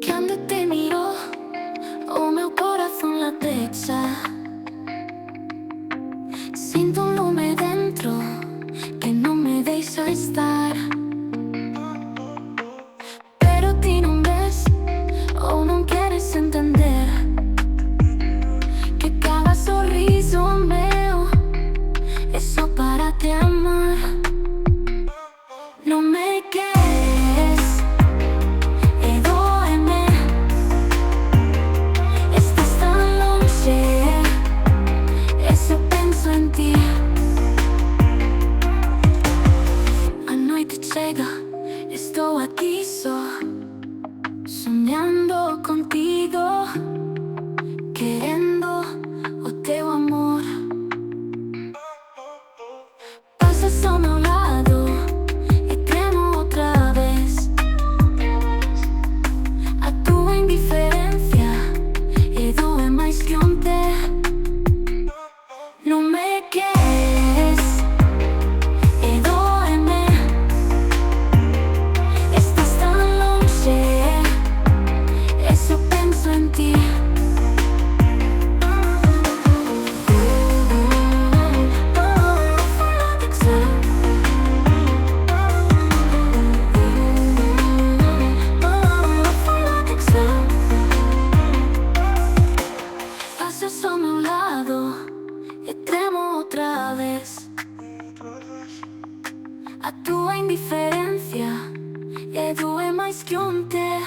Quando te miro, o meu coração lateja. Sinto um lume dentro que não me deixa estar. Pero ti não ves ou não queres entender que cada sorriso meu é só para te amar. Não me queres e dóeme. Estás tão longe e só penso em ti. A noite chega, estou aqui só, sonhando contigo, querendo o teu amor. Passas ao meu lado e tremo outra vez. A tua indiferença e doe mais que ontem. Não me queres e dóeme. Estás tão longe e só penso em ti. Passas ao meu lado e tremo outra vez. A tua indiferença e doe mais que ontem.